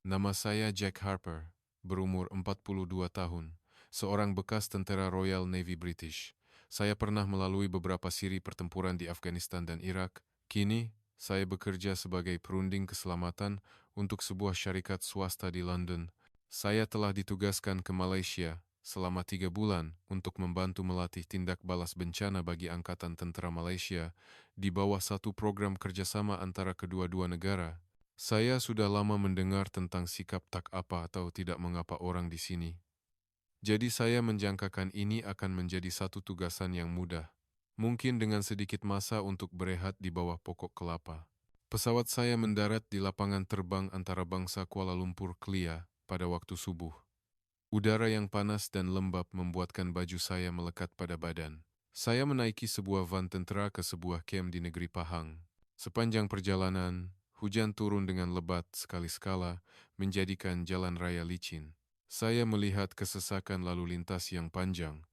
Nama saya Jack Harper, berumur 42 tahun, seorang bekas tentara Royal Navy British. Saya pernah melalui beberapa siri pertempuran di Afghanistan dan Irak. Kini, saya bekerja sebagai perunding keselamatan untuk sebuah syarikat swasta di London. Saya telah ditugaskan ke Malaysia selama 3 bulan untuk membantu melatih tindak balas bencana bagi Angkatan Tentera Malaysia di bawah satu program kerjasama antara kedua-dua negara. Saya sudah lama mendengar tentang sikap tak apa atau tidak mengapa orang di sini. Jadi saya menjangkakan ini akan menjadi satu tugasan yang mudah. Mungkin dengan sedikit masa untuk berehat di bawah pokok kelapa. Pesawat saya mendarat di lapangan terbang antarabangsa Kuala Lumpur Kelia pada waktu subuh. Udara yang panas dan lembab membuatkan baju saya melekat pada badan. Saya menaiki sebuah van tentera ke sebuah kem di negeri Pahang. Sepanjang perjalanan, hujan turun dengan lebat sekali-sekala, menjadikan jalan raya licin. Saya melihat kesesakan lalu lintas yang panjang,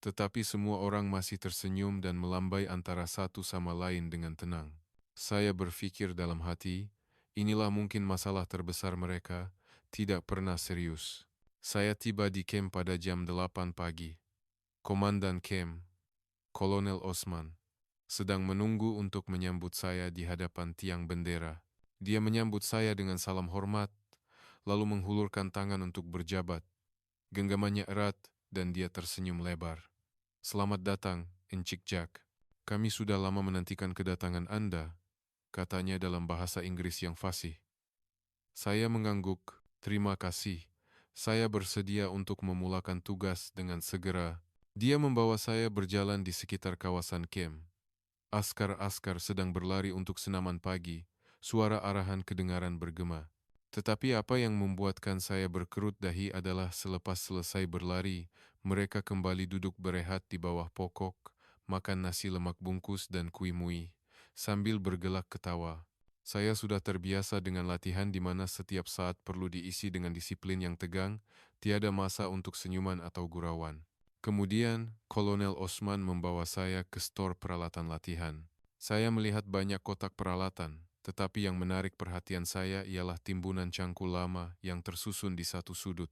tetapi semua orang masih tersenyum dan melambai antara satu sama lain dengan tenang. Saya berpikir dalam hati, inilah mungkin masalah terbesar mereka, tidak pernah serius. Saya tiba di kem pada jam 8 pagi. Komandan kem, Kolonel Osman, sedang menunggu untuk menyambut saya di hadapan tiang bendera. Dia menyambut saya dengan salam hormat, lalu menghulurkan tangan untuk berjabat. Genggamannya erat dan dia tersenyum lebar. "Selamat datang, Encik Jack. Kami sudah lama menantikan kedatangan Anda," katanya dalam bahasa Inggris yang fasih. Saya mengangguk, "Terima kasih. Saya bersedia untuk memulakan tugas dengan segera." Dia membawa saya berjalan di sekitar kawasan kem. Askar-askar sedang berlari untuk senaman pagi, suara arahan kedengaran bergema. Tetapi apa yang membuatkan saya berkerut dahi adalah selepas selesai berlari, mereka kembali duduk berehat di bawah pokok, makan nasi lemak bungkus dan kui mui, sambil bergelak ketawa. Saya sudah terbiasa dengan latihan di mana setiap saat perlu diisi dengan disiplin yang tegang, tiada masa untuk senyuman atau gurauan. Kemudian, Kolonel Osman membawa saya ke stor peralatan latihan. Saya melihat banyak kotak peralatan, tetapi yang menarik perhatian saya ialah timbunan cangkul lama yang tersusun di satu sudut.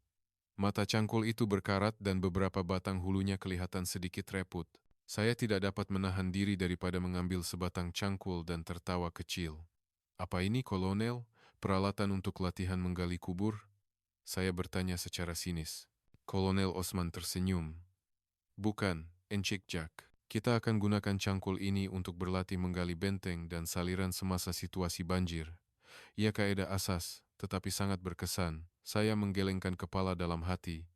Mata cangkul itu berkarat dan beberapa batang hulunya kelihatan sedikit reput. Saya tidak dapat menahan diri daripada mengambil sebatang cangkul dan tertawa kecil. "Apa ini, Kolonel? Peralatan untuk latihan menggali kubur?" Saya bertanya secara sinis. Kolonel Osman tersenyum. "Bukan, Encik Jack. Kita akan gunakan cangkul ini untuk berlatih menggali benteng dan saliran semasa situasi banjir. Ia kaedah asas, tetapi sangat berkesan." Saya menggelengkan kepala dalam hati.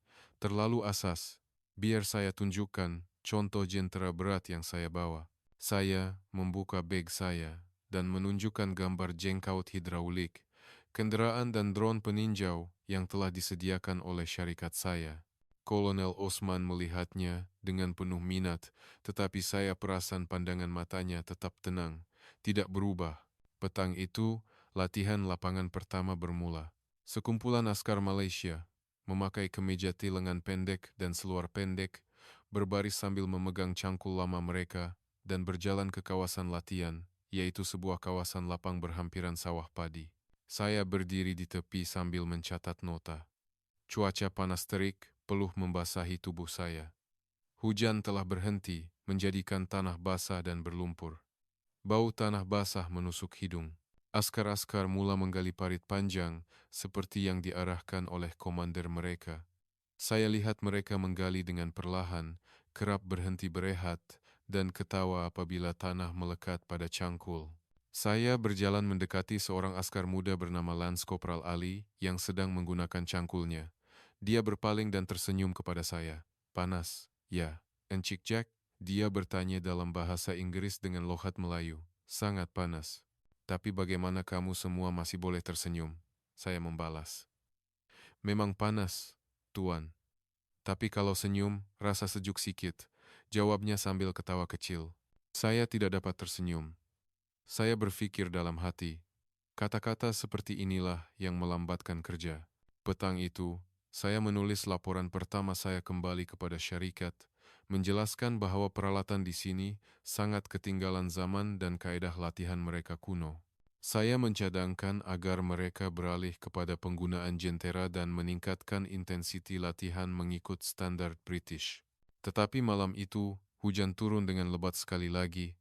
Terlalu asas. Biar saya tunjukkan contoh jentera berat yang saya bawa. Saya membuka beg saya dan menunjukkan gambar jengkaut hidraulik, kendaraan dan drone peninjau yang telah disediakan oleh syarikat saya. Kolonel Osman melihatnya dengan penuh minat, tetapi saya perasan pandangan matanya tetap tenang, tidak berubah. Petang itu, latihan lapangan pertama bermula. Sekumpulan askar Malaysia, memakai kemeja T lengan pendek dan seluar pendek, berbaris sambil memegang cangkul lama mereka, dan berjalan ke kawasan latihan, yaitu sebuah kawasan lapang berhampiran sawah padi. Saya berdiri di tepi sambil mencatat nota. Cuaca panas terik, peluh membasahi tubuh saya. Hujan telah berhenti, menjadikan tanah basah dan berlumpur. Bau tanah basah menusuk hidung. Askar-askar mula menggali parit panjang, seperti yang diarahkan oleh komander mereka. Saya lihat mereka menggali dengan perlahan, kerap berhenti berehat, dan ketawa apabila tanah melekat pada cangkul. Saya berjalan mendekati seorang askar muda bernama Lance Corporal Ali yang sedang menggunakan cangkulnya. Dia berpaling dan tersenyum kepada saya. "Panas, ya, Encik Jack?" Dia bertanya dalam bahasa Inggris dengan logat Melayu. "Sangat panas. Tapi bagaimana kamu semua masih boleh tersenyum?" Saya membalas. "Memang panas, Tuan. Tapi kalau senyum, rasa sejuk sikit," jawabnya sambil ketawa kecil. Saya tidak dapat tersenyum. Saya berpikir dalam hati, kata-kata seperti inilah yang melambatkan kerja. Petang itu, saya menulis laporan pertama saya kembali kepada syarikat, menjelaskan bahwa peralatan di sini sangat ketinggalan zaman dan kaedah latihan mereka kuno. Saya mencadangkan agar mereka beralih kepada penggunaan jentera dan meningkatkan intensiti latihan mengikut standar British. Tetapi malam itu, hujan turun dengan lebat sekali lagi.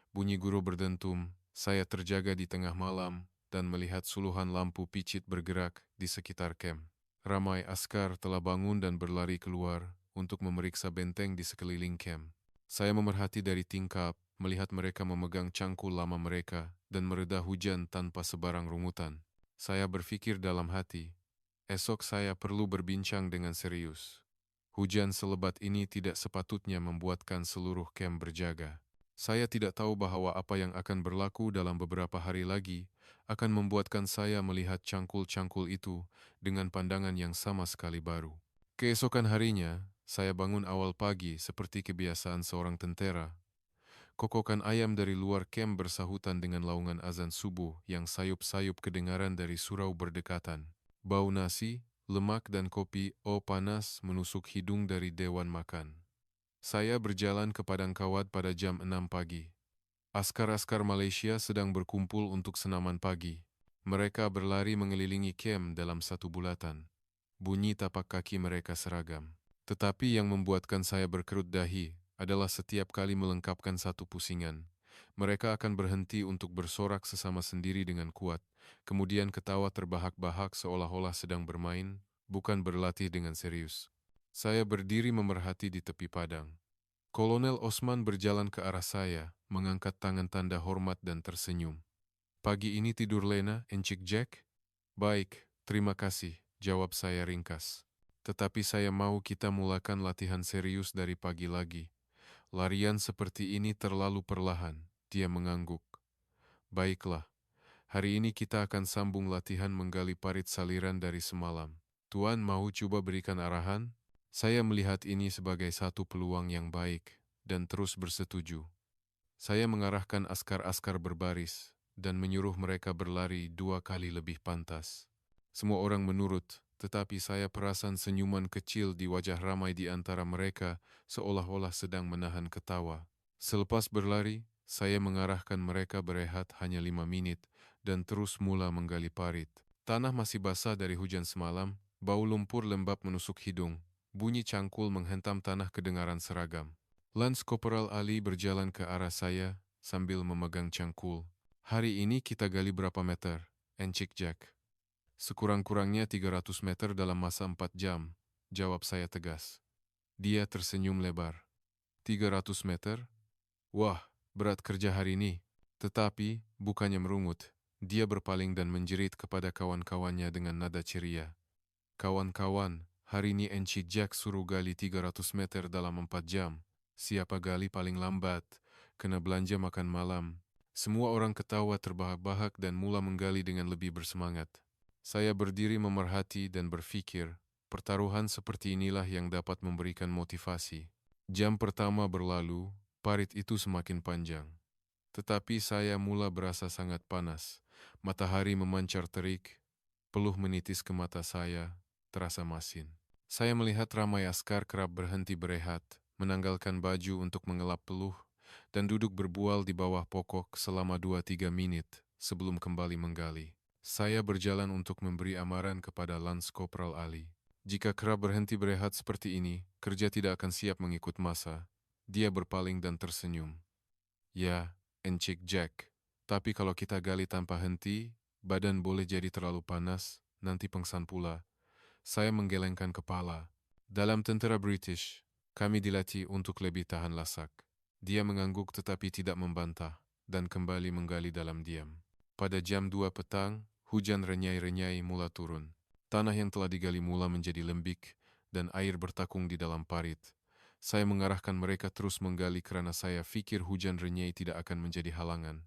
Bunyi guru berdentum, saya terjaga di tengah malam dan melihat suluhan lampu picit bergerak di sekitar kem. Ramai askar telah bangun dan berlari keluar untuk memeriksa benteng di sekeliling kem. Saya memerhati dari tingkap, melihat mereka memegang cangkul lama mereka dan mereda hujan tanpa sebarang rungutan. Saya berpikir dalam hati, esok saya perlu berbincang dengan serius. Hujan selebat ini tidak sepatutnya membuatkan seluruh kem berjaga. Saya tidak tahu bahwa apa yang akan berlaku dalam beberapa hari lagi akan membuatkan saya melihat cangkul-cangkul itu dengan pandangan yang sama sekali baru. Keesokan harinya, saya bangun awal pagi seperti kebiasaan seorang tentara. Kokokan ayam dari luar kem bersahutan dengan laungan azan subuh yang sayup-sayup kedengaran dari surau berdekatan. Bau nasi, lemak dan kopi panas menusuk hidung dari dewan makan. Saya berjalan ke padang kawat pada jam 6 pagi. Askar-askar Malaysia sedang berkumpul untuk senaman pagi. Mereka berlari mengelilingi kem dalam satu bulatan. Bunyi tapak kaki mereka seragam. Tetapi yang membuatkan saya berkerut dahi adalah setiap kali melengkapkan satu pusingan. Mereka akan berhenti untuk bersorak sesama sendiri dengan kuat, kemudian ketawa terbahak-bahak seolah-olah sedang bermain, bukan berlatih dengan serius. Saya berdiri memerhati di tepi padang. Kolonel Osman berjalan ke arah saya, mengangkat tangan tanda hormat dan tersenyum. "Pagi ini tidur lena, Encik Jack?" "Baik, terima kasih," jawab saya ringkas. "Tetapi saya mau kita mulakan latihan serius dari pagi lagi. Larian seperti ini terlalu perlahan." Dia mengangguk. "Baiklah, hari ini kita akan sambung latihan menggali parit saliran dari semalam. Tuan mau coba berikan arahan?" Saya melihat ini sebagai satu peluang yang baik dan terus bersetuju. Saya mengarahkan askar-askar berbaris dan menyuruh mereka berlari 2 kali lebih pantas. Semua orang menurut, tetapi saya perasan senyuman kecil di wajah ramai di antara mereka seolah-olah sedang menahan ketawa. Selepas berlari, saya mengarahkan mereka berehat hanya 5 menit dan terus mula menggali parit. Tanah masih basah dari hujan semalam, bau lumpur lembab menusuk hidung. Bunyi cangkul menghentam tanah kedengaran seragam. Lance Corporal Ali berjalan ke arah saya sambil memegang cangkul. "Hari ini kita gali berapa meter, Encik Jack?" "Sekurang-kurangnya 300 meter dalam masa 4 jam, jawab saya tegas. Dia tersenyum lebar. 300 meter? Wah, berat kerja hari ini. Tetapi, bukannya merungut, dia berpaling dan menjerit kepada kawan-kawannya dengan nada ceria. "Kawan-kawan, hari ini Encik Jack suruh gali 300 meter dalam 4 jam. Siapa gali paling lambat, kena belanja makan malam." Semua orang ketawa terbahak-bahak dan mula menggali dengan lebih bersemangat. Saya berdiri memerhati dan berpikir, pertaruhan seperti inilah yang dapat memberikan motivasi. Jam pertama berlalu, parit itu semakin panjang. Tetapi saya mula berasa sangat panas. Matahari memancar terik, peluh menitis ke mata saya, terasa masin. Saya melihat ramai askar kerap berhenti berehat, menanggalkan baju untuk mengelap peluh, dan duduk berbual di bawah pokok selama 2-3 menit sebelum kembali menggali. Saya berjalan untuk memberi amaran kepada Lance Corporal Ali. Jika kerap berhenti berehat seperti ini, kerja tidak akan siap mengikut masa. Dia berpaling dan tersenyum. "Ya, Encik Jack, tapi kalau kita gali tanpa henti, badan boleh jadi terlalu panas, nanti pengsan pula." Saya menggelengkan kepala. "Dalam tentera British, kami dilatih untuk lebih tahan lasak." Dia mengangguk tetapi tidak membantah, dan kembali menggali dalam diam. Pada jam 2 petang, hujan renyai-renyai mula turun. Tanah yang telah digali mula menjadi lembik, dan air bertakung di dalam parit. Saya mengarahkan mereka terus menggali karena saya pikir hujan renyai tidak akan menjadi halangan.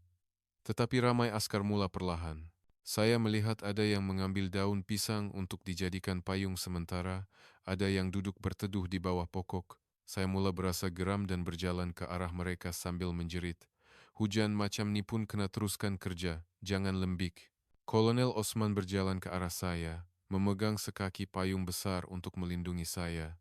Tetapi ramai askar mula perlahan. Saya melihat ada yang mengambil daun pisang untuk dijadikan payung sementara, ada yang duduk berteduh di bawah pokok. Saya mula berasa geram dan berjalan ke arah mereka sambil menjerit. "Hujan macam ni pun kena teruskan kerja, jangan lembik." Kolonel Osman berjalan ke arah saya, memegang sekaki payung besar untuk melindungi saya.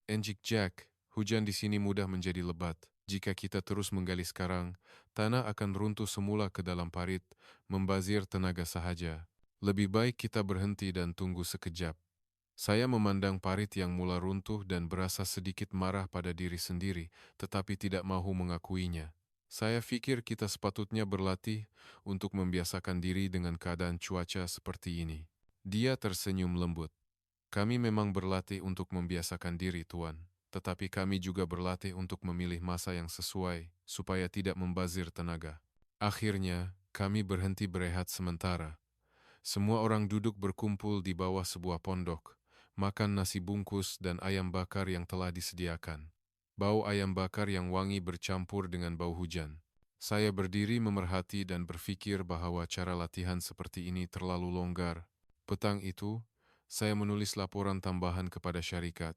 "Encik Jack, hujan di sini mudah menjadi lebat. Jika kita terus menggali sekarang, tanah akan runtuh semula ke dalam parit, membazir tenaga sahaja. Lebih baik kita berhenti dan tunggu sekejap. Saya memandang parit yang mula runtuh dan berasa sedikit marah pada diri sendiri, tetapi tidak mahu mengakuinya. Saya pikir kita sepatutnya berlatih untuk membiasakan diri dengan keadaan cuaca seperti ini. Dia tersenyum lembut. Kami memang berlatih untuk membiasakan diri, Tuan. Tetapi kami juga berlatih untuk memilih masa yang sesuai, supaya tidak membazir tenaga. Akhirnya, kami berhenti berehat sementara. Semua orang duduk berkumpul di bawah sebuah pondok, makan nasi bungkus dan ayam bakar yang telah disediakan. Bau ayam bakar yang wangi bercampur dengan bau hujan. Saya berdiri memerhati dan berpikir bahwa cara latihan seperti ini terlalu longgar. Petang itu, saya menulis laporan tambahan kepada syarikat,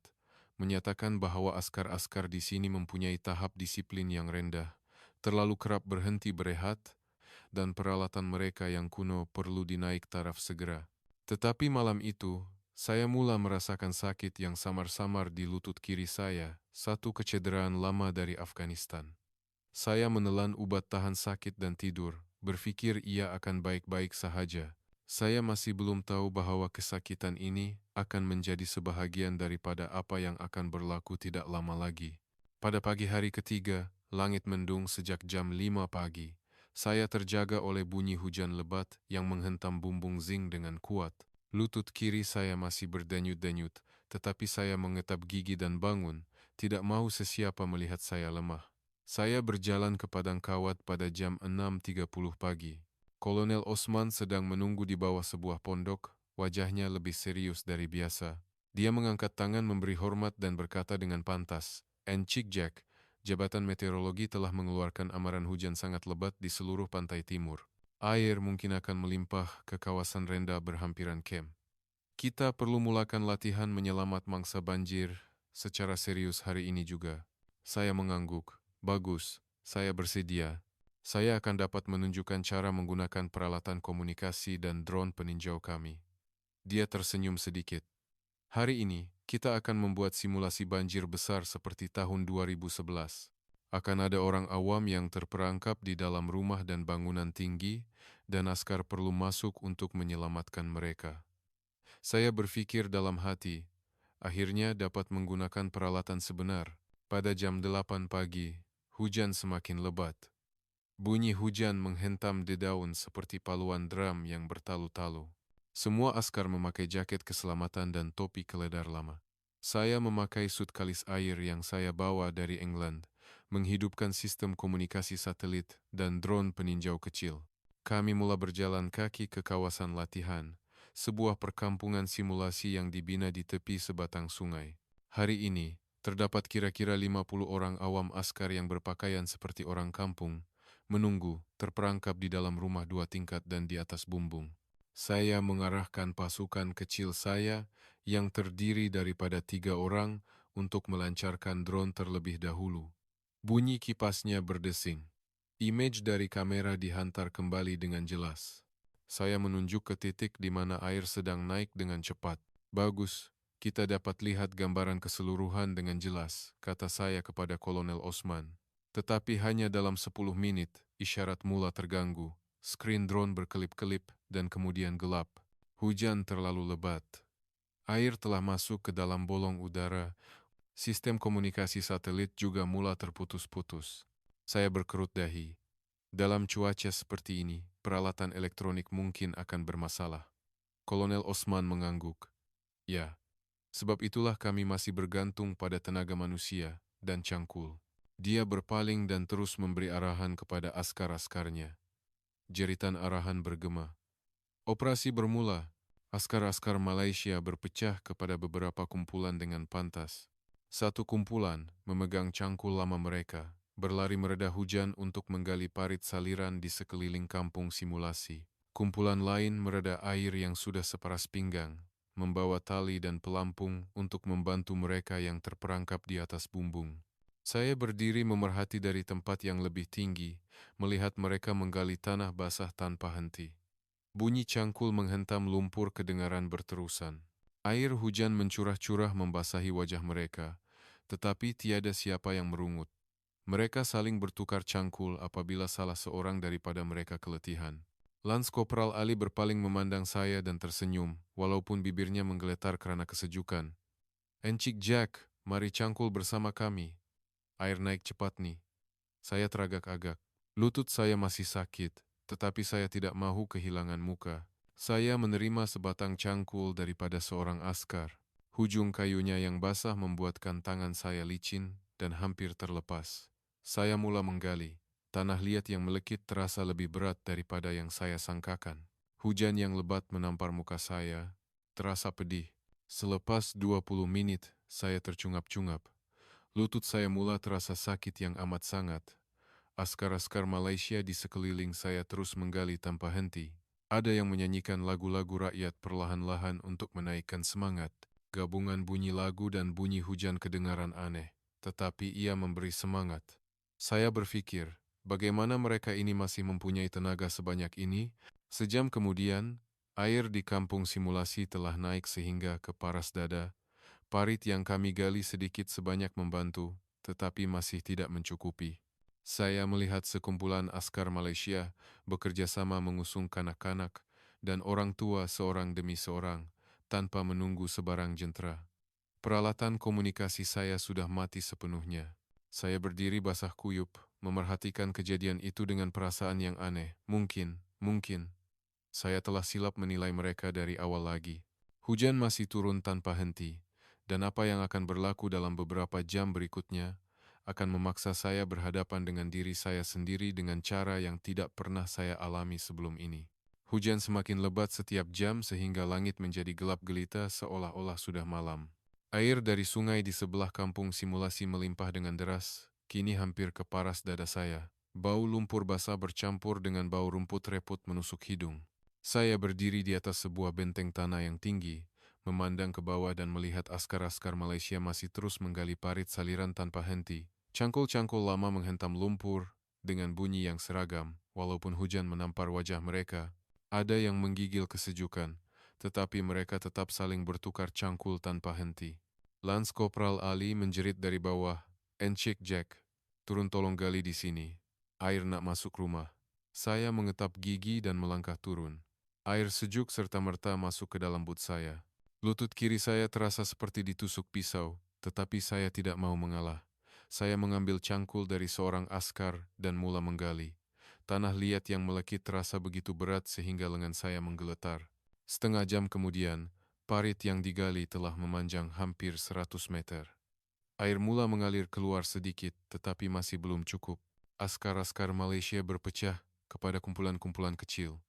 menyatakan bahwa askar-askar di sini mempunyai tahap disiplin yang rendah, terlalu kerap berhenti berehat, dan peralatan mereka yang kuno perlu dinaik taraf segera. Tetapi malam itu, saya mula merasakan sakit yang samar-samar di lutut kiri saya, satu kecederaan lama dari Afghanistan. Saya menelan ubat tahan sakit dan tidur, berpikir ia akan baik-baik saja. Saya masih belum tahu bahwa kesakitan ini akan menjadi sebahagian daripada apa yang akan berlaku tidak lama lagi. Pada pagi hari ketiga, langit mendung sejak jam 5 pagi. Saya terjaga oleh bunyi hujan lebat yang menghentam bumbung zinc dengan kuat. Lutut kiri saya masih berdenyut-denyut, tetapi saya mengetap gigi dan bangun, tidak mau sesiapa melihat saya lemah. Saya berjalan ke padang kawat pada jam 6.30 pagi. Kolonel Osman sedang menunggu di bawah sebuah pondok, wajahnya lebih serius dari biasa. Dia mengangkat tangan memberi hormat dan berkata dengan pantas, "Encik Jack, Jabatan Meteorologi telah mengeluarkan amaran hujan sangat lebat di seluruh pantai timur. Air mungkin akan melimpah ke kawasan rendah berhampiran camp. Kita perlu mulakan latihan menyelamat mangsa banjir secara serius hari ini juga." Saya mengangguk. "Bagus, saya bersedia. Saya akan dapat menunjukkan cara menggunakan peralatan komunikasi dan drone peninjau kami." Dia tersenyum sedikit. "Hari ini, kita akan membuat simulasi banjir besar seperti tahun 2011. Akan ada orang awam yang terperangkap di dalam rumah dan bangunan tinggi, dan askar perlu masuk untuk menyelamatkan mereka." Saya berpikir dalam hati, akhirnya dapat menggunakan peralatan sebenar. Pada jam 8 pagi, hujan semakin lebat. Bunyi hujan menghentam dedaun seperti paluan drum yang bertalu-talu. Semua askar memakai jaket keselamatan dan topi keledar lama. Saya memakai sut kalis air yang saya bawa dari England, menghidupkan sistem komunikasi satelit dan drone peninjau kecil. Kami mula berjalan kaki ke kawasan latihan, sebuah perkampungan simulasi yang dibina di tepi sebatang sungai. Hari ini, terdapat kira-kira 50 orang awam askar yang berpakaian seperti orang kampung, menunggu, terperangkap di dalam rumah 2 tingkat dan di atas bumbung. Saya mengarahkan pasukan kecil saya yang terdiri daripada 3 orang untuk melancarkan drone terlebih dahulu. Bunyi kipasnya berdesing. Image dari kamera dihantar kembali dengan jelas. Saya menunjuk ke titik di mana air sedang naik dengan cepat. "Bagus, kita dapat lihat gambaran keseluruhan dengan jelas," kata saya kepada Kolonel Osman. Tetapi hanya dalam 10 menit, isyarat mula terganggu. Skrin drone berkelip-kelip dan kemudian gelap. Hujan terlalu lebat. Air telah masuk ke dalam bolong udara. Sistem komunikasi satelit juga mula terputus-putus. Saya berkerut dahi. Dalam cuaca seperti ini, peralatan elektronik mungkin akan bermasalah. Kolonel Osman mengangguk. "Ya, sebab itulah kami masih bergantung pada tenaga manusia dan cangkul." Dia berpaling dan terus memberi arahan kepada askar-askarnya. Jeritan arahan bergema. Operasi bermula. Askar-askar Malaysia berpecah kepada beberapa kumpulan dengan pantas. Satu kumpulan memegang cangkul lama mereka, berlari mereda hujan untuk menggali parit saliran di sekeliling kampung simulasi. Kumpulan lain mereda air yang sudah separas pinggang, membawa tali dan pelampung untuk membantu mereka yang terperangkap di atas bumbung. Saya berdiri memerhati dari tempat yang lebih tinggi, melihat mereka menggali tanah basah tanpa henti. Bunyi cangkul menghentam lumpur kedengaran berterusan. Air hujan mencurah-curah membasahi wajah mereka, tetapi tiada siapa yang merungut. Mereka saling bertukar cangkul apabila salah seorang daripada mereka keletihan. Lance Corporal Ali berpaling memandang saya dan tersenyum, walaupun bibirnya menggeletar karena kesejukan. "Encik Jack, mari cangkul bersama kami. Air naik cepat nih." Saya teragak-agak. Lutut saya masih sakit, tetapi saya tidak mahu kehilangan muka. Saya menerima sebatang cangkul daripada seorang askar. Hujung kayunya yang basah membuatkan tangan saya licin dan hampir terlepas. Saya mula menggali. Tanah liat yang melekit terasa lebih berat daripada yang saya sangkakan. Hujan yang lebat menampar muka saya, terasa pedih. Selepas 20 menit, saya tercungap-cungap. Lutut saya mula terasa sakit yang amat sangat. Askar-askar Malaysia di sekeliling saya terus menggali tanpa henti. Ada yang menyanyikan lagu-lagu rakyat perlahan-lahan untuk menaikkan semangat. Gabungan bunyi lagu dan bunyi hujan kedengaran aneh, tetapi ia memberi semangat. Saya berpikir, bagaimana mereka ini masih mempunyai tenaga sebanyak ini? Sejam kemudian, air di kampung simulasi telah naik sehingga ke paras dada. Parit yang kami gali sedikit sebanyak membantu, tetapi masih tidak mencukupi. Saya melihat sekumpulan askar Malaysia bekerja sama mengusung kanak-kanak dan orang tua seorang demi seorang, tanpa menunggu sebarang jentera. Peralatan komunikasi saya sudah mati sepenuhnya. Saya berdiri basah kuyup, memerhatikan kejadian itu dengan perasaan yang aneh. Mungkin, saya telah silap menilai mereka dari awal lagi. Hujan masih turun tanpa henti, dan apa yang akan berlaku dalam beberapa jam berikutnya akan memaksa saya berhadapan dengan diri saya sendiri dengan cara yang tidak pernah saya alami sebelum ini. Hujan semakin lebat setiap jam sehingga langit menjadi gelap gelita seolah-olah sudah malam. Air dari sungai di sebelah kampung simulasi melimpah dengan deras, kini hampir ke paras dada saya. Bau lumpur basah bercampur dengan bau rumput repot menusuk hidung. Saya berdiri di atas sebuah benteng tanah yang tinggi, memandang ke bawah dan melihat askar-askar Malaysia masih terus menggali parit saliran tanpa henti. Cangkul-cangkul lama menghentam lumpur dengan bunyi yang seragam, walaupun hujan menampar wajah mereka. Ada yang menggigil kesejukan, tetapi mereka tetap saling bertukar cangkul tanpa henti. Lance Corporal Ali menjerit dari bawah, "Encik Jack, turun tolong gali di sini. Air nak masuk rumah." Saya mengetap gigi dan melangkah turun. Air sejuk serta-merta masuk ke dalam but saya. Lutut kiri saya terasa seperti ditusuk pisau, tetapi saya tidak mau mengalah. Saya mengambil cangkul dari seorang askar dan mula menggali. Tanah liat yang melekit terasa begitu berat sehingga lengan saya menggeletar. Setengah jam kemudian, parit yang digali telah memanjang hampir 100 meter. Air mula mengalir keluar sedikit, tetapi masih belum cukup. Askar-askar Malaysia berpecah kepada kumpulan-kumpulan kecil.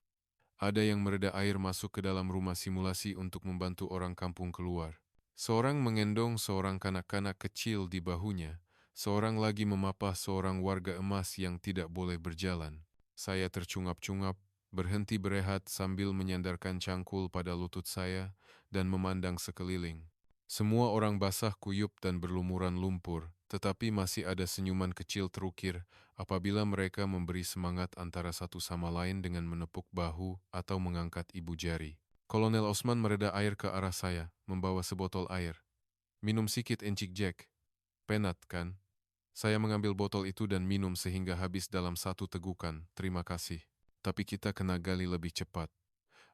Ada yang mereda air masuk ke dalam rumah simulasi untuk membantu orang kampung keluar. Seorang mengendong seorang kanak-kanak kecil di bahunya. Seorang lagi memapah seorang warga emas yang tidak boleh berjalan. Saya tercungap-cungap, berhenti berehat sambil menyandarkan cangkul pada lutut saya dan memandang sekeliling. Semua orang basah kuyup dan berlumuran lumpur, tetapi masih ada senyuman kecil terukir apabila mereka memberi semangat antara satu sama lain dengan menepuk bahu atau mengangkat ibu jari. Kolonel Osman mereda air ke arah saya, membawa sebotol air. "Minum sikit, Encik Jack." "Penat, kan?" Saya mengambil botol itu dan minum sehingga habis dalam satu tegukan. "Terima kasih. Tapi kita kena gali lebih cepat.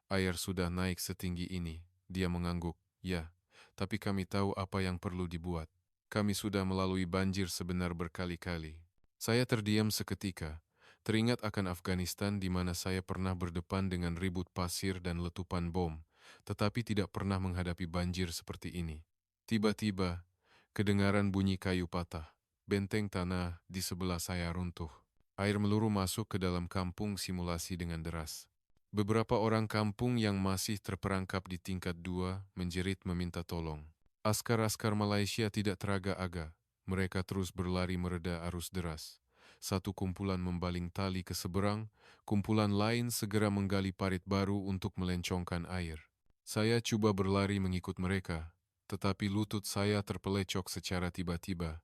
Air sudah naik setinggi ini." Dia mengangguk. "Ya, tapi kami tahu apa yang perlu dibuat. Kami sudah melalui banjir sebenar berkali-kali." Saya terdiam seketika, teringat akan Afghanistan di mana saya pernah berdepan dengan ribut pasir dan letupan bom, tetapi tidak pernah menghadapi banjir seperti ini. Tiba-tiba, kedengaran bunyi kayu patah. Benteng tanah di sebelah saya runtuh. Air meluruh masuk ke dalam kampung simulasi dengan deras. Beberapa orang kampung yang masih terperangkap di tingkat 2 menjerit meminta tolong. Askar-askar Malaysia tidak teraga-aga. Mereka terus berlari mereda arus deras. Satu kumpulan membaling tali ke seberang, kumpulan lain segera menggali parit baru untuk melencongkan air. Saya coba berlari mengikut mereka, tetapi lutut saya terpelecok secara tiba-tiba.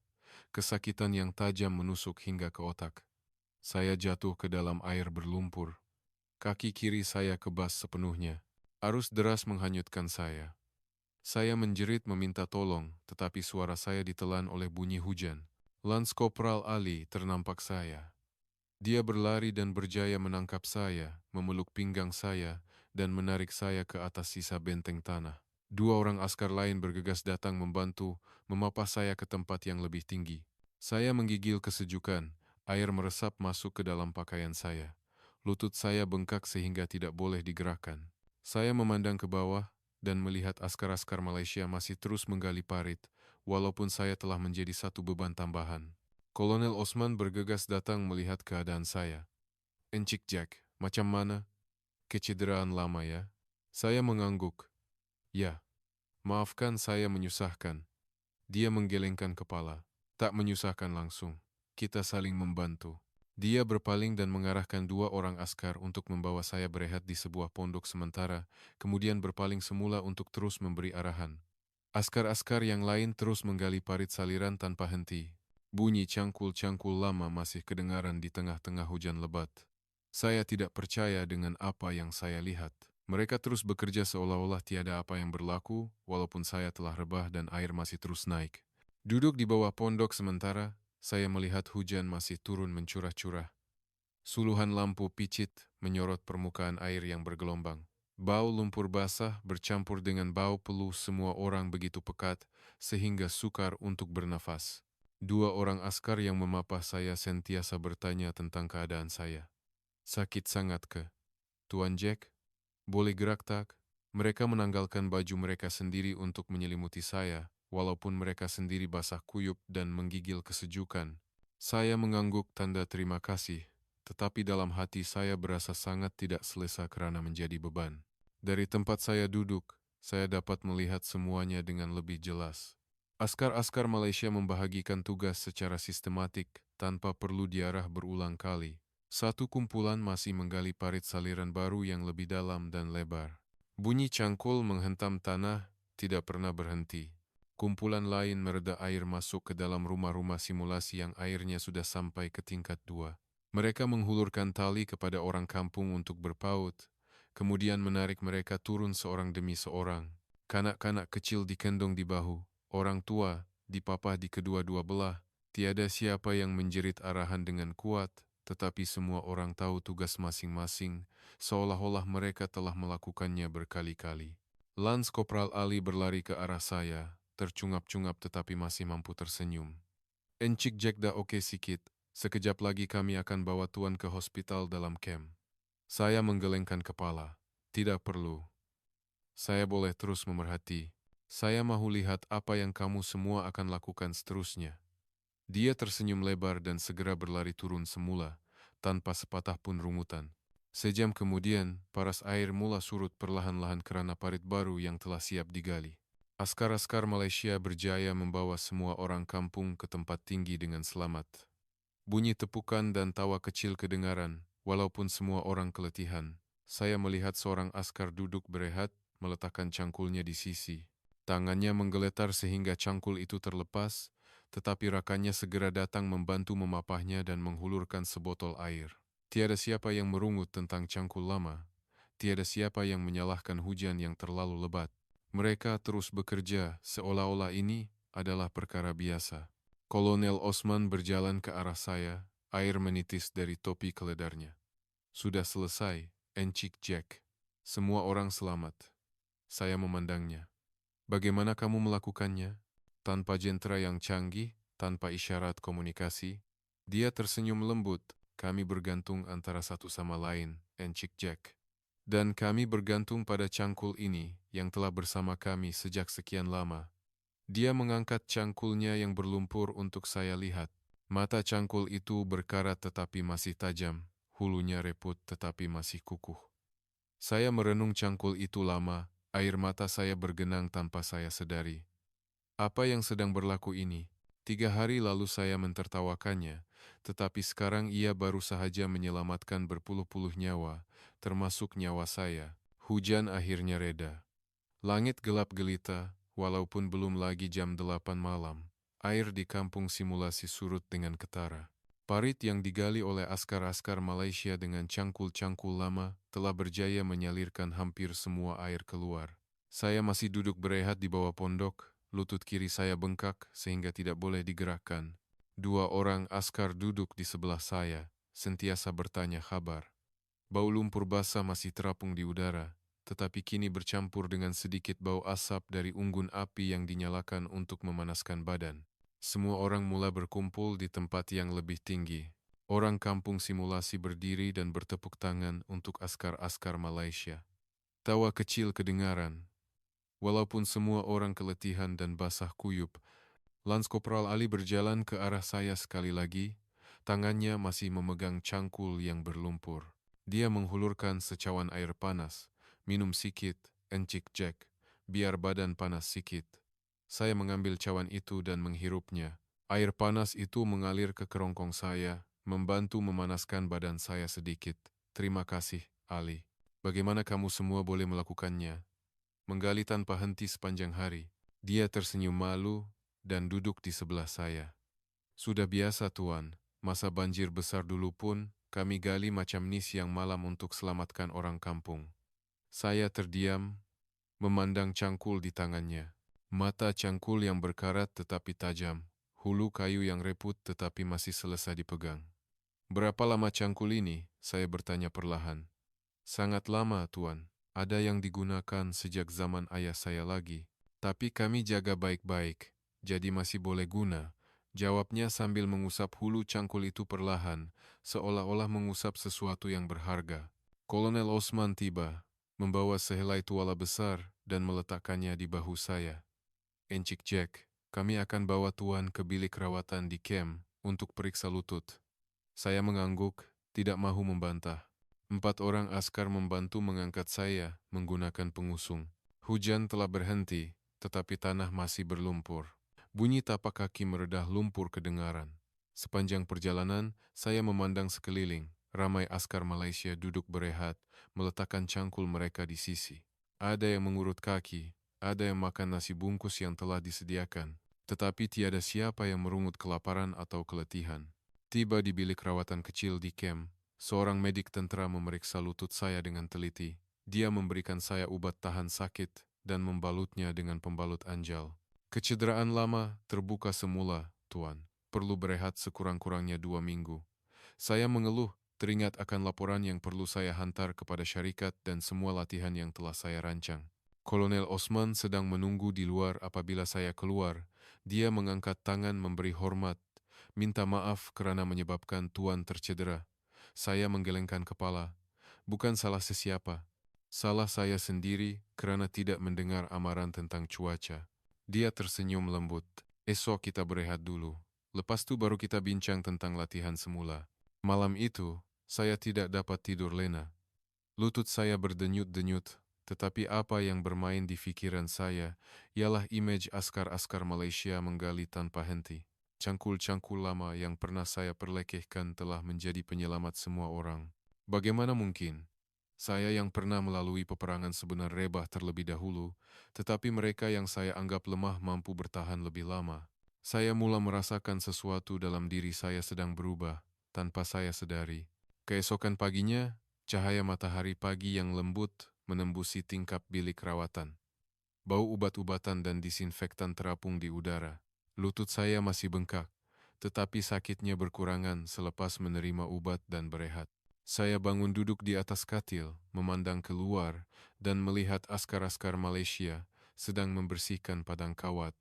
Kesakitan yang tajam menusuk hingga ke otak. Saya jatuh ke dalam air berlumpur. Kaki kiri saya kebas sepenuhnya. Arus deras menghanyutkan saya. Saya menjerit meminta tolong, tetapi suara saya ditelan oleh bunyi hujan. Lance Kopral Ali ternampak saya. Dia berlari dan berjaya menangkap saya, memeluk pinggang saya, dan menarik saya ke atas sisa benteng tanah. Dua orang askar lain bergegas datang membantu, memapah saya ke tempat yang lebih tinggi. Saya menggigil kesejukan, air meresap masuk ke dalam pakaian saya. Lutut saya bengkak sehingga tidak boleh digerakkan. Saya memandang ke bawah dan melihat askar-askar Malaysia masih terus menggali parit, walaupun saya telah menjadi satu beban tambahan. Kolonel Osman bergegas datang melihat keadaan saya. "Encik Jack, macam mana? Kecederaan lama ya?" Saya mengangguk. "Ya, maafkan saya menyusahkan." Dia menggelengkan kepala. "Tak menyusahkan langsung. Kita saling membantu." Dia berpaling dan mengarahkan dua orang askar untuk membawa saya berehat di sebuah pondok sementara, kemudian berpaling semula untuk terus memberi arahan. Askar-askar yang lain terus menggali parit saliran tanpa henti. Bunyi cangkul-cangkul lama masih kedengaran di tengah-tengah hujan lebat. Saya tidak percaya dengan apa yang saya lihat. Mereka terus bekerja seolah-olah tiada apa yang berlaku, walaupun saya telah rebah dan air masih terus naik. Duduk di bawah pondok sementara, saya melihat hujan masih turun mencurah-curah. Suluhan lampu picit menyorot permukaan air yang bergelombang. Bau lumpur basah bercampur dengan bau peluh semua orang begitu pekat, sehingga sukar untuk bernafas. Dua orang askar yang memapah saya sentiasa bertanya tentang keadaan saya. "Sakit sangat ke, Tuan Jack? Boleh gerak tak?" Mereka menanggalkan baju mereka sendiri untuk menyelimuti saya, walaupun mereka sendiri basah kuyup dan menggigil kesejukan. Saya mengangguk tanda terima kasih, tetapi dalam hati saya berasa sangat tidak selesa kerana menjadi beban. Dari tempat saya duduk, saya dapat melihat semuanya dengan lebih jelas. Askar-askar Malaysia membahagikan tugas secara sistematik tanpa perlu diarah berulang kali. Satu kumpulan masih menggali parit saliran baru yang lebih dalam dan lebar. Bunyi cangkul menghentam tanah tidak pernah berhenti. Kumpulan lain mereda air masuk ke dalam rumah-rumah simulasi yang airnya sudah sampai ke tingkat 2. Mereka menghulurkan tali kepada orang kampung untuk berpaut, kemudian menarik mereka turun seorang demi seorang. Kanak-kanak kecil dikendong di bahu, orang tua dipapah di kedua-dua belah. Tiada siapa yang menjerit arahan dengan kuat, tetapi semua orang tahu tugas masing-masing, seolah-olah mereka telah melakukannya berkali-kali. Lance Kopral Ali berlari ke arah saya, tercungap-cungap tetapi masih mampu tersenyum. "Encik Jack dah okey sikit. Sekejap lagi kami akan bawa tuan ke hospital dalam kem." Saya menggelengkan kepala. "Tidak perlu. Saya boleh terus memerhati. Saya mahu lihat apa yang kamu semua akan lakukan seterusnya." Dia tersenyum lebar dan segera berlari turun semula, tanpa sepatah pun rungutan. Sejam kemudian, paras air mula surut perlahan-lahan kerana parit baru yang telah siap digali. Askar-askar Malaysia berjaya membawa semua orang kampung ke tempat tinggi dengan selamat. Bunyi tepukan dan tawa kecil kedengaran, walaupun semua orang keletihan. Saya melihat seorang askar duduk berehat, meletakkan cangkulnya di sisi. Tangannya menggeletar sehingga cangkul itu terlepas, tetapi rakannya segera datang membantu memapahnya dan menghulurkan sebotol air. Tiada siapa yang merungut tentang cangkul lama. Tiada siapa yang menyalahkan hujan yang terlalu lebat. Mereka terus bekerja seolah-olah ini adalah perkara biasa. Kolonel Osman berjalan ke arah saya, air menitis dari topi keledarnya. "Sudah selesai, Encik Jack. Semua orang selamat." Saya memandangnya. "Bagaimana kamu melakukannya? Tanpa jentera yang canggih, tanpa isyarat komunikasi?" Dia tersenyum lembut. "Kami bergantung antara satu sama lain, Encik Jack. Dan kami bergantung pada cangkul ini yang telah bersama kami sejak sekian lama." Dia mengangkat cangkulnya yang berlumpur untuk saya lihat. Mata cangkul itu berkarat tetapi masih tajam, hulunya reput tetapi masih kukuh. Saya merenung cangkul itu lama, air mata saya bergenang tanpa saya sadari. Apa yang sedang berlaku ini? 3 hari lalu saya mentertawakannya, tetapi sekarang ia baru sahaja menyelamatkan berpuluh-puluh nyawa, termasuk nyawa saya. Hujan akhirnya reda. Langit gelap gelita, walaupun belum lagi jam 8 malam. Air di kampung simulasi surut dengan ketara. Parit yang digali oleh askar-askar Malaysia dengan cangkul-cangkul lama telah berjaya menyalirkan hampir semua air keluar. Saya masih duduk berehat di bawah pondok, lutut kiri saya bengkak sehingga tidak boleh digerakkan. 2 orang askar duduk di sebelah saya, sentiasa bertanya kabar. Bau lumpur basah masih terapung di udara, tetapi kini bercampur dengan sedikit bau asap dari unggun api yang dinyalakan untuk memanaskan badan. Semua orang mulai berkumpul di tempat yang lebih tinggi. Orang kampung simulasi berdiri dan bertepuk tangan untuk askar-askar Malaysia. Tawa kecil kedengaran. Walaupun semua orang keletihan dan basah kuyup, Lans Kopral Ali berjalan ke arah saya sekali lagi. Tangannya masih memegang cangkul yang berlumpur. Dia menghulurkan secawan air panas. Minum sikit, Encik Jack, biar badan panas sikit. Saya mengambil cawan itu dan menghirupnya. Air panas itu mengalir ke kerongkong saya, membantu memanaskan badan saya sedikit. Terima kasih, Ali. Bagaimana kamu semua boleh melakukannya? Menggali tanpa henti sepanjang hari. Dia tersenyum malu dan duduk di sebelah saya. Sudah biasa, Tuan. Masa banjir besar dulu pun, kami gali macam ni siang malam untuk selamatkan orang kampung. Saya terdiam, memandang cangkul di tangannya. Mata cangkul yang berkarat tetapi tajam. Hulu kayu yang reput tetapi masih selesa dipegang. Berapa lama cangkul ini? Saya bertanya perlahan. Sangat lama, Tuan. Ada yang digunakan sejak zaman ayah saya lagi. Tapi kami jaga baik-baik, jadi masih boleh guna. Jawabnya sambil mengusap hulu cangkul itu perlahan, seolah-olah mengusap sesuatu yang berharga. Kolonel Osman tiba, membawa sehelai tuala besar dan meletakkannya di bahu saya. Encik Jack, kami akan bawa Tuan ke bilik rawatan di camp untuk periksa lutut. Saya mengangguk, tidak mahu membantah. 4 orang askar membantu mengangkat saya menggunakan pengusung. Hujan telah berhenti, tetapi tanah masih berlumpur. Bunyi tapak kaki meredah lumpur kedengaran. Sepanjang perjalanan, saya memandang sekeliling. Ramai askar Malaysia duduk berehat, meletakkan cangkul mereka di sisi. Ada yang mengurut kaki, ada yang makan nasi bungkus yang telah disediakan. Tetapi tiada siapa yang merungut kelaparan atau keletihan. Tiba di bilik rawatan kecil di camp, seorang medik tentara memeriksa lutut saya dengan teliti. Dia memberikan saya ubat tahan sakit dan membalutnya dengan pembalut anjal. Kecederaan lama terbuka semula, Tuan. Perlu berehat sekurang-kurangnya 2 minggu. Saya mengeluh, teringat akan laporan yang perlu saya hantar kepada syarikat dan semua latihan yang telah saya rancang. Kolonel Osman sedang menunggu di luar apabila saya keluar. Dia mengangkat tangan memberi hormat. Minta maaf kerana menyebabkan Tuan tercedera. Saya menggelengkan kepala. Bukan salah sesiapa. Salah saya sendiri kerana tidak mendengar amaran tentang cuaca. Dia tersenyum lembut. Esok kita berehat dulu. Lepas tu baru kita bincang tentang latihan semula. Malam itu, saya tidak dapat tidur lena. Lutut saya berdenyut-denyut, tetapi apa yang bermain di fikiran saya ialah imej askar-askar Malaysia menggali tanpa henti. Cangkul-cangkul lama yang pernah saya perlekehkan telah menjadi penyelamat semua orang. Bagaimana mungkin? Saya yang pernah melalui peperangan sebenar rebah terlebih dahulu, tetapi mereka yang saya anggap lemah mampu bertahan lebih lama. Saya mula merasakan sesuatu dalam diri saya sedang berubah, tanpa saya sedari. Keesokan paginya, cahaya matahari pagi yang lembut menembusi tingkap bilik rawatan. Bau ubat-ubatan dan disinfektan terapung di udara. Lutut saya masih bengkak, tetapi sakitnya berkurangan selepas menerima ubat dan berehat. Saya bangun duduk di atas katil, memandang keluar, dan melihat askar-askar Malaysia sedang membersihkan padang kawat.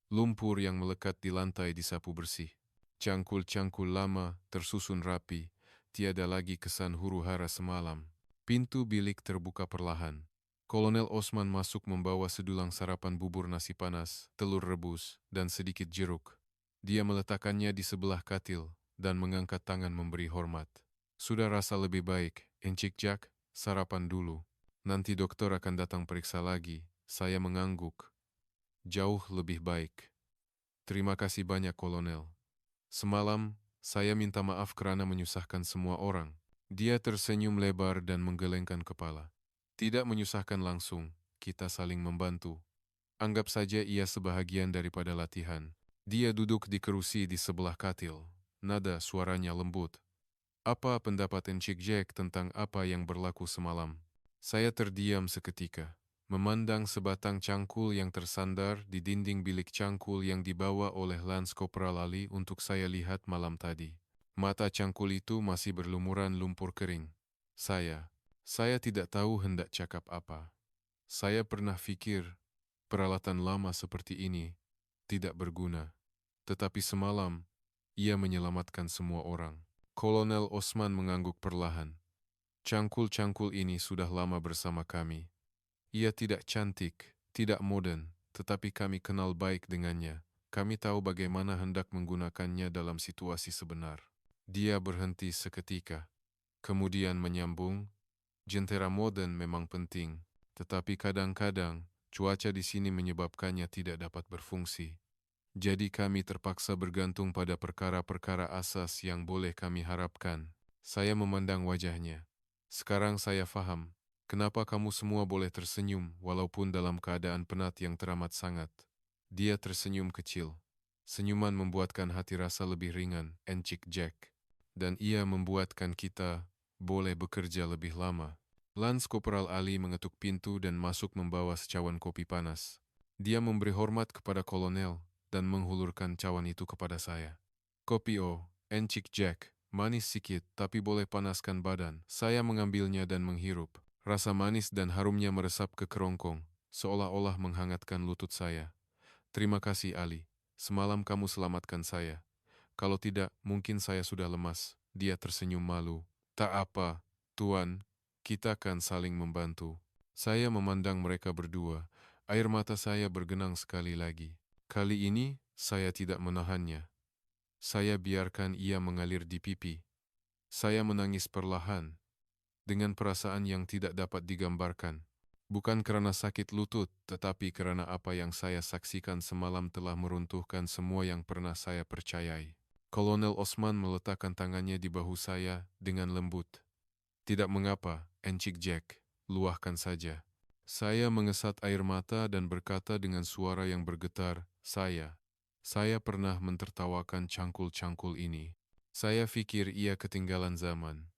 Lumpur yang melekat di lantai disapu bersih. Cangkul-cangkul lama tersusun rapi, tiada lagi kesan huru-hara semalam. Pintu bilik terbuka perlahan. Kolonel Osman masuk membawa sedulang sarapan bubur nasi panas, telur rebus, dan sedikit jeruk. Dia meletakkannya di sebelah katil dan mengangkat tangan memberi hormat. Sudah rasa lebih baik, Encik Jack, sarapan dulu. Nanti dokter akan datang periksa lagi. Saya mengangguk. Jauh lebih baik. Terima kasih banyak, Kolonel. Semalam, saya minta maaf kerana menyusahkan semua orang. Dia tersenyum lebar dan menggelengkan kepala. Tidak menyusahkan langsung, kita saling membantu. Anggap saja ia sebahagian daripada latihan. Dia duduk di kerusi di sebelah katil. Nada suaranya lembut. Apa pendapat Encik Jack tentang apa yang berlaku semalam? Saya terdiam seketika. memandang sebatang cangkul yang tersandar di dinding bilik cangkul yang dibawa oleh Lance Corporal Ali untuk saya lihat malam tadi. Mata cangkul itu masih berlumuran lumpur kering. Saya tidak tahu hendak cakap apa. Saya pernah fikir peralatan lama seperti ini tidak berguna. Tetapi semalam, ia menyelamatkan semua orang. Kolonel Osman mengangguk perlahan. Cangkul-cangkul ini sudah lama bersama kami. Ia tidak cantik, tidak modern, tetapi kami kenal baik dengannya. Kami tahu bagaimana hendak menggunakannya dalam situasi sebenar. Dia berhenti seketika. Kemudian menyambung, jentera modern memang penting, tetapi kadang-kadang cuaca di sini menyebabkannya tidak dapat berfungsi. Jadi kami terpaksa bergantung pada perkara-perkara asas yang boleh kami harapkan. Saya memandang wajahnya. Sekarang saya faham, kenapa kamu semua boleh tersenyum walaupun dalam keadaan penat yang teramat sangat. Dia tersenyum kecil. Senyuman membuatkan hati rasa lebih ringan, encik Jack. Dan ia membuatkan kita boleh bekerja lebih lama. Lance Corporal Ali mengetuk pintu dan masuk membawa secawan kopi panas. Dia memberi hormat kepada kolonel dan menghulurkan cawan itu kepada saya. Kopi encik Jack, manis sikit tapi boleh panaskan badan. Saya mengambilnya dan menghirup. Rasa manis dan harumnya meresap ke kerongkong, seolah-olah menghangatkan lutut saya. Terima kasih Ali, semalam kamu selamatkan saya. Kalau tidak, mungkin saya sudah lemas. Dia tersenyum malu. Tak apa, Tuan, kita akan saling membantu. Saya memandang mereka berdua. Air mata saya bergenang sekali lagi. Kali ini, saya tidak menahannya. Saya biarkan ia mengalir di pipi. Saya menangis perlahan, dengan perasaan yang tidak dapat digambarkan. Bukan karena sakit lutut, tetapi karena apa yang saya saksikan semalam telah meruntuhkan semua yang pernah saya percayai. Kolonel Osman meletakkan tangannya di bahu saya dengan lembut. Tidak mengapa, encik Jack, luahkan saja. Saya mengesat air mata dan berkata dengan suara yang bergetar, Saya pernah mentertawakan cangkul-cangkul ini. Saya pikir ia ketinggalan zaman.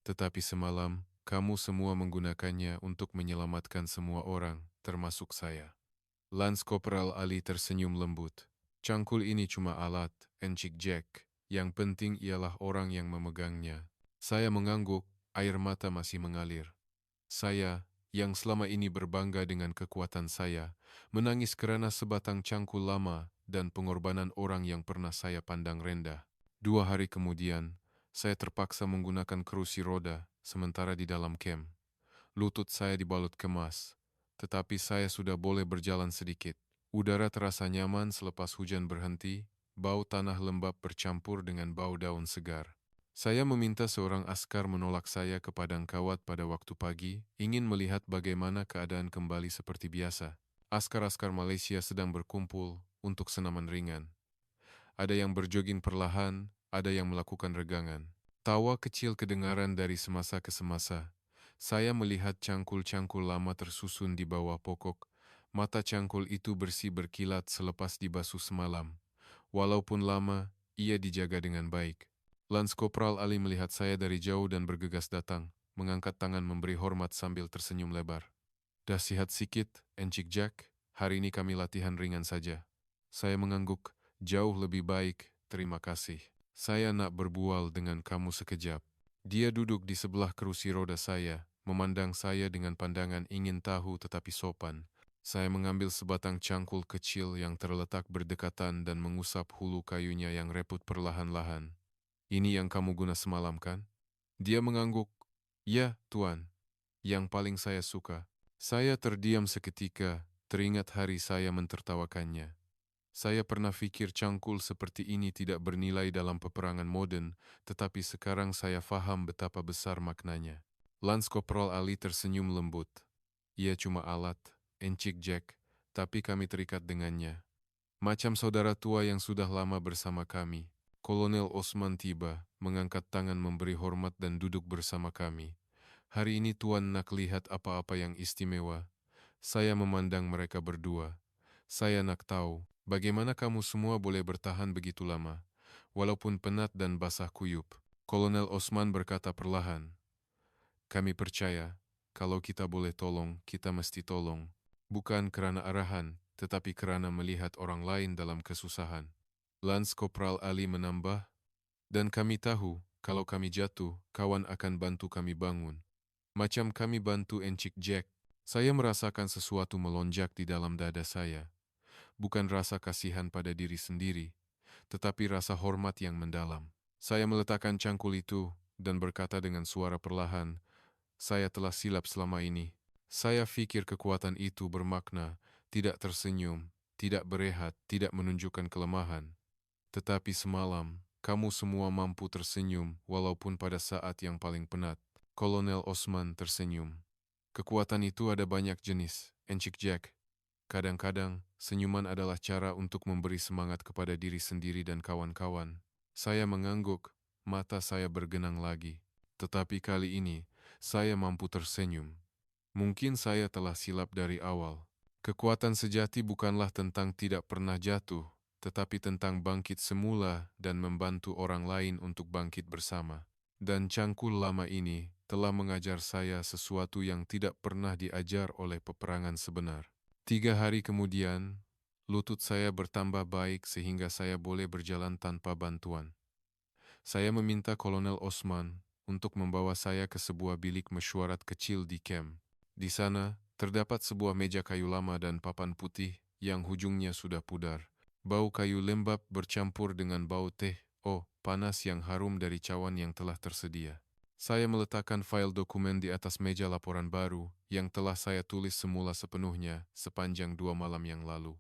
Tetapi semalam, kamu semua menggunakannya untuk menyelamatkan semua orang, termasuk saya. Lance Corporal Ali tersenyum lembut. Cangkul ini cuma alat, encik Jack. Yang penting ialah orang yang memegangnya. Saya mengangguk, air mata masih mengalir. Saya, yang selama ini berbangga dengan kekuatan saya, menangis kerana sebatang cangkul lama dan pengorbanan orang yang pernah saya pandang rendah. 2 hari kemudian, saya terpaksa menggunakan kerusi roda sementara di dalam kem. Lutut saya dibalut kemas, tetapi saya sudah boleh berjalan sedikit. Udara terasa nyaman selepas hujan berhenti, bau tanah lembab bercampur dengan bau daun segar. Saya meminta seorang askar menolak saya ke padang kawat pada waktu pagi, ingin melihat bagaimana keadaan kembali seperti biasa. Askar-askar Malaysia sedang berkumpul untuk senaman ringan. Ada yang berjoging perlahan, ada yang melakukan regangan. Tawa kecil kedengaran dari semasa ke semasa. Saya melihat cangkul-cangkul lama tersusun di bawah pokok. Mata cangkul itu bersih berkilat selepas dibasuh semalam. Walaupun lama, ia dijaga dengan baik. Lance Corporal Ali melihat saya dari jauh dan bergegas datang, mengangkat tangan memberi hormat sambil tersenyum lebar. Dah sihat sikit, encik Jack, hari ini kami latihan ringan saja. Saya mengangguk, jauh lebih baik, terima kasih. Saya nak berbual dengan kamu sekejap. Dia duduk di sebelah kerusi roda saya, memandang saya dengan pandangan ingin tahu tetapi sopan. Saya mengambil sebatang cangkul kecil yang terletak berdekatan dan mengusap hulu kayunya yang reput perlahan-lahan. Ini yang kamu guna semalam kan? Dia mengangguk. Ya, Tuan. Yang paling saya suka. Saya terdiam seketika, teringat hari saya mentertawakannya. Saya pernah fikir cangkul seperti ini tidak bernilai dalam peperangan modern, tetapi sekarang saya faham betapa besar maknanya. Lance Corporal Ali tersenyum lembut. Ia cuma alat, encik Jack, tapi kami terikat dengannya. Macam saudara tua yang sudah lama bersama kami. Kolonel Osman tiba, mengangkat tangan memberi hormat dan duduk bersama kami. Hari ini Tuan nak lihat apa-apa yang istimewa. Saya memandang mereka berdua. Saya nak tahu, bagaimana kamu semua boleh bertahan begitu lama, walaupun penat dan basah kuyup. Kolonel Osman berkata perlahan, kami percaya, kalau kita boleh tolong, kita mesti tolong. Bukan karena arahan, tetapi karena melihat orang lain dalam kesusahan. Lance Kopral Ali menambah, dan kami tahu, kalau kami jatuh, kawan akan bantu kami bangun. Macam kami bantu Encik Jack. Saya merasakan sesuatu melonjak di dalam dada saya. Bukan rasa kasihan pada diri sendiri, tetapi rasa hormat yang mendalam. Saya meletakkan cangkul itu dan berkata dengan suara perlahan, saya telah silap selama ini. Saya pikir kekuatan itu bermakna, tidak tersenyum, tidak berehat, tidak menunjukkan kelemahan. Tetapi semalam, kamu semua mampu tersenyum walaupun pada saat yang paling penat. Kolonel Osman tersenyum. Kekuatan itu ada banyak jenis, Encik Jack. Kadang-kadang, senyuman adalah cara untuk memberi semangat kepada diri sendiri dan kawan-kawan. Saya mengangguk, mata saya bergenang lagi. Tetapi kali ini, saya mampu tersenyum. Mungkin saya telah silap dari awal. Kekuatan sejati bukanlah tentang tidak pernah jatuh, tetapi tentang bangkit semula dan membantu orang lain untuk bangkit bersama. Dan cangkul lama ini telah mengajar saya sesuatu yang tidak pernah diajar oleh peperangan sebenar. 3 hari kemudian, lutut saya bertambah baik sehingga saya boleh berjalan tanpa bantuan. Saya meminta Kolonel Osman untuk membawa saya ke sebuah bilik mesyuarat kecil di camp. Di sana, terdapat sebuah meja kayu lama dan papan putih yang hujungnya sudah pudar. Bau kayu lembab bercampur dengan bau teh, panas yang harum dari cawan yang telah tersedia. Saya meletakkan file dokumen di atas meja laporan baru yang telah saya tulis semula sepenuhnya sepanjang 2 malam yang lalu.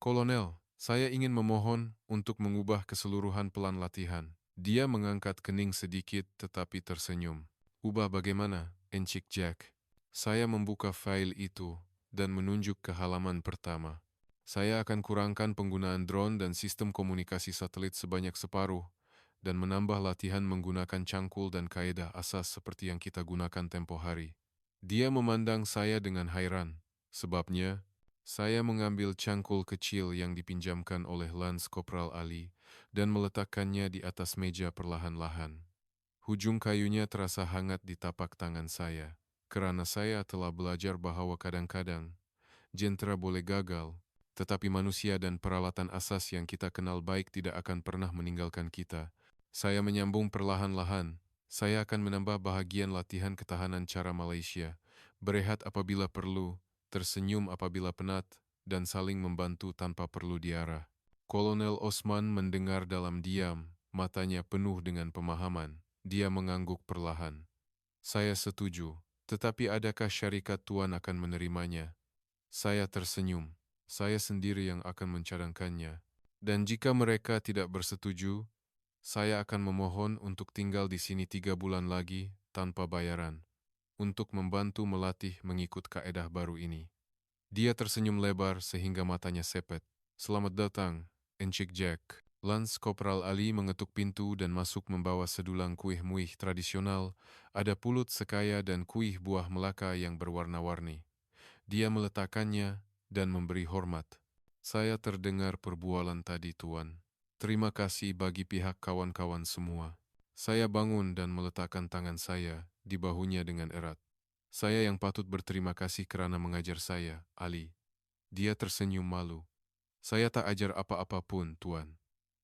Kolonel, saya ingin memohon untuk mengubah keseluruhan pelan latihan. Dia mengangkat kening sedikit tetapi tersenyum. Ubah bagaimana, Encik Jack? Saya membuka file itu dan menunjuk ke halaman pertama. Saya akan kurangkan penggunaan drone dan sistem komunikasi satelit sebanyak separuh dan menambah latihan menggunakan cangkul dan kaedah asas seperti yang kita gunakan tempo hari. Dia memandang saya dengan hairan. Sebabnya, saya mengambil cangkul kecil yang dipinjamkan oleh Lance Kopral Ali dan meletakkannya di atas meja perlahan-lahan. Hujung kayunya terasa hangat di tapak tangan saya, karena saya telah belajar bahwa kadang-kadang jentera boleh gagal, tetapi manusia dan peralatan asas yang kita kenal baik tidak akan pernah meninggalkan kita. Saya menyambung perlahan-lahan. Saya akan menambah bahagian latihan ketahanan cara Malaysia, berehat apabila perlu, tersenyum apabila penat, dan saling membantu tanpa perlu diarah. Kolonel Osman mendengar dalam diam, matanya penuh dengan pemahaman. Dia mengangguk perlahan. Saya setuju, tetapi adakah syarikat Tuan akan menerimanya? Saya tersenyum. Saya sendiri yang akan mencadangkannya. Dan jika mereka tidak bersetuju, saya akan memohon untuk tinggal di sini 3 bulan lagi tanpa bayaran, untuk membantu melatih mengikut kaedah baru ini. Dia tersenyum lebar sehingga matanya sepet. Selamat datang, Encik Jack. Lance Kopral Ali mengetuk pintu dan masuk membawa sedulang kuih muih tradisional, ada pulut sekaya dan kuih buah Melaka yang berwarna-warni. Dia meletakkannya dan memberi hormat. Saya terdengar perbualan tadi, Tuan. Terima kasih bagi pihak kawan-kawan semua. Saya bangun dan meletakkan tangan saya di bahunya dengan erat. Saya yang patut berterima kasih kerana mengajar saya, Ali. Dia tersenyum malu. Saya tak ajar apa-apa pun, Tuan.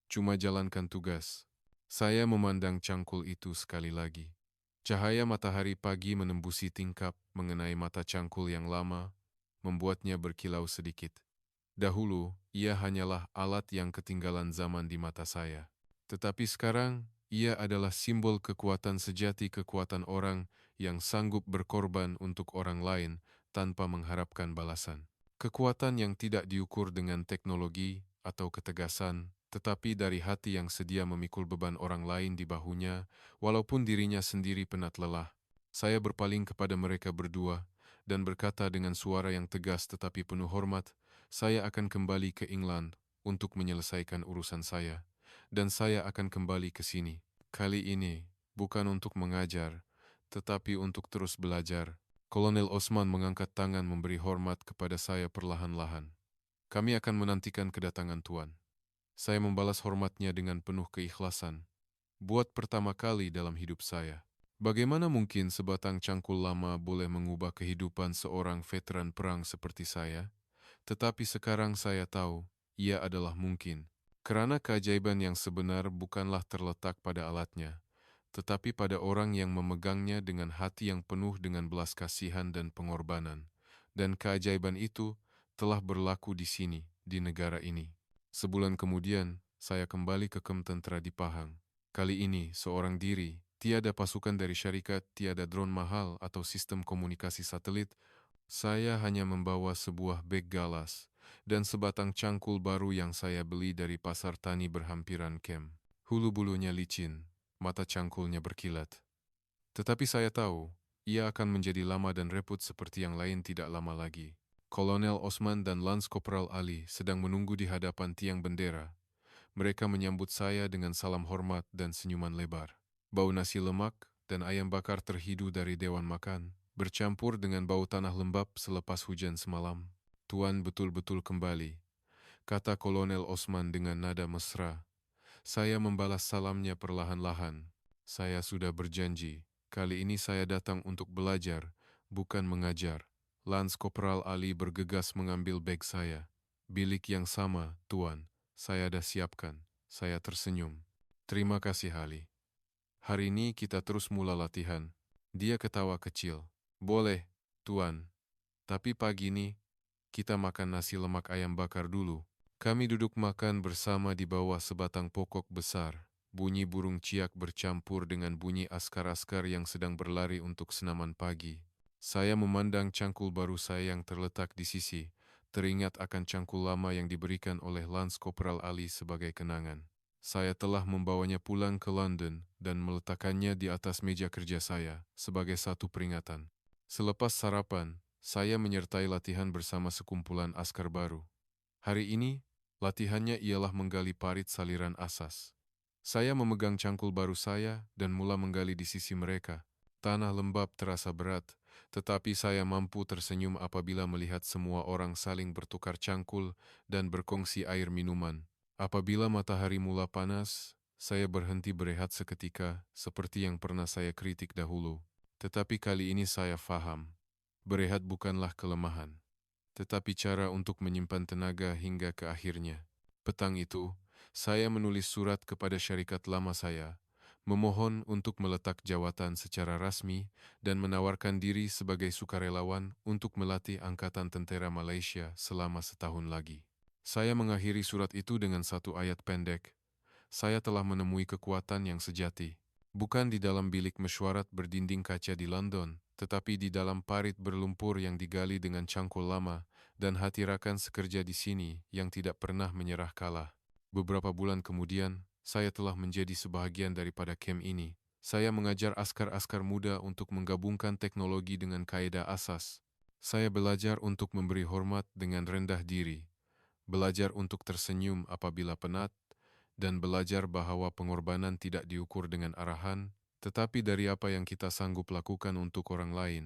Cuma jalankan tugas. Saya memandang cangkul itu sekali lagi. Cahaya matahari pagi menembusi tingkap mengenai mata cangkul yang lama, membuatnya berkilau sedikit. Dahulu, ia hanyalah alat yang ketinggalan zaman di mata saya. Tetapi sekarang, ia adalah simbol kekuatan sejati, kekuatan orang yang sanggup berkorban untuk orang lain tanpa mengharapkan balasan. Kekuatan yang tidak diukur dengan teknologi atau ketegasan, tetapi dari hati yang sedia memikul beban orang lain di bahunya, walaupun dirinya sendiri penat lelah. Saya berpaling kepada mereka berdua dan berkata dengan suara yang tegas tetapi penuh hormat, saya akan kembali ke England untuk menyelesaikan urusan saya, dan saya akan kembali ke sini. Kali ini, bukan untuk mengajar, tetapi untuk terus belajar. Kolonel Osman mengangkat tangan memberi hormat kepada saya perlahan-lahan. Kami akan menantikan kedatangan Tuan. Saya membalas hormatnya dengan penuh keikhlasan. Buat pertama kali dalam hidup saya. Bagaimana mungkin sebatang cangkul lama boleh mengubah kehidupan seorang veteran perang seperti saya? Tetapi sekarang saya tahu, ia adalah mungkin. Kerana keajaiban yang sebenar bukanlah terletak pada alatnya, tetapi pada orang yang memegangnya dengan hati yang penuh dengan belas kasihan dan pengorbanan. Dan keajaiban itu telah berlaku di sini, di negara ini. Sebulan kemudian, saya kembali ke kem tentara di Pahang. Kali ini, seorang diri, tiada pasukan dari syarikat, tiada drone mahal atau sistem komunikasi satelit. Saya hanya membawa sebuah beg galas dan sebatang cangkul baru yang saya beli dari pasar tani berhampiran kem. Hulu-bulunya licin, mata cangkulnya berkilat. Tetapi saya tahu, ia akan menjadi lama dan reput seperti yang lain tidak lama lagi. Kolonel Osman dan Lance Kopral Ali sedang menunggu di hadapan tiang bendera. Mereka menyambut saya dengan salam hormat dan senyuman lebar. Bau nasi lemak dan ayam bakar terhidu dari dewan makan, bercampur dengan bau tanah lembab selepas hujan semalam. Tuan betul-betul kembali, kata Kolonel Osman dengan nada mesra. Saya membalas salamnya perlahan-lahan. Saya sudah berjanji, kali ini saya datang untuk belajar, bukan mengajar. Lance Kopral Ali bergegas mengambil beg saya. Bilik yang sama, Tuan. Saya dah siapkan. Saya tersenyum. Terima kasih, Ali. Hari ini kita terus mula latihan. Dia ketawa kecil. Boleh, Tuan. Tapi pagi ini, kita makan nasi lemak ayam bakar dulu. Kami duduk makan bersama di bawah sebatang pokok besar. Bunyi burung ciak bercampur dengan bunyi askar-askar yang sedang berlari untuk senaman pagi. Saya memandang cangkul baru saya yang terletak di sisi, teringat akan cangkul lama yang diberikan oleh Lance Kopral Ali sebagai kenangan. Saya telah membawanya pulang ke London dan meletakkannya di atas meja kerja saya sebagai satu peringatan. Selepas sarapan, saya menyertai latihan bersama sekumpulan askar baru. Hari ini, latihannya ialah menggali parit saliran asas. Saya memegang cangkul baru saya dan mula menggali di sisi mereka. Tanah lembab terasa berat, tetapi saya mampu tersenyum apabila melihat semua orang saling bertukar cangkul dan berkongsi air minuman. Apabila matahari mula panas, saya berhenti berehat seketika seperti yang pernah saya kritik dahulu. Tetapi kali ini saya faham, berehat bukanlah kelemahan, tetapi cara untuk menyimpan tenaga hingga ke akhirnya. Petang itu, saya menulis surat kepada syarikat lama saya, memohon untuk meletak jawatan secara rasmi dan menawarkan diri sebagai sukarelawan untuk melatih Angkatan Tentera Malaysia selama setahun lagi. Saya mengakhiri surat itu dengan satu ayat pendek. Saya telah menemui kekuatan yang sejati. Bukan di dalam bilik mesyuarat berdinding kaca di London, tetapi di dalam parit berlumpur yang digali dengan cangkul lama dan hati rakan sekerja di sini yang tidak pernah menyerah kalah. Beberapa bulan kemudian, saya telah menjadi sebahagian daripada kem ini. Saya mengajar askar-askar muda untuk menggabungkan teknologi dengan kaedah asas. Saya belajar untuk memberi hormat dengan rendah diri, belajar untuk tersenyum apabila penat, dan belajar bahwa pengorbanan tidak diukur dengan arahan, tetapi dari apa yang kita sanggup lakukan untuk orang lain,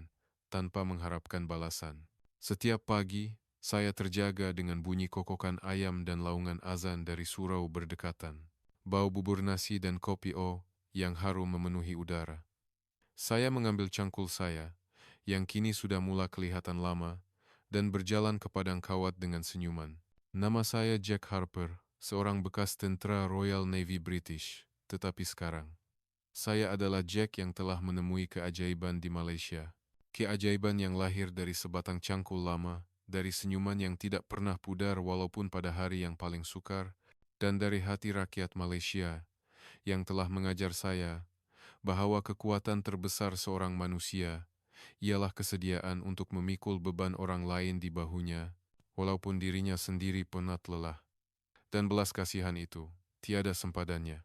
tanpa mengharapkan balasan. Setiap pagi, saya terjaga dengan bunyi kokokan ayam dan laungan azan dari surau berdekatan. Bau bubur nasi dan kopi yang harum memenuhi udara. Saya mengambil cangkul saya, yang kini sudah mula kelihatan lama, dan berjalan ke padang kawat dengan senyuman. Nama saya Jack Harper, seorang bekas tentara Royal Navy British, tetapi sekarang, saya adalah Jack yang telah menemui keajaiban di Malaysia. Keajaiban yang lahir dari sebatang cangkul lama, dari senyuman yang tidak pernah pudar walaupun pada hari yang paling sukar, dan dari hati rakyat Malaysia yang telah mengajar saya bahwa kekuatan terbesar seorang manusia ialah kesediaan untuk memikul beban orang lain di bahunya, walaupun dirinya sendiri penat lelah. Dan belas kasihan itu tiada sempadannya.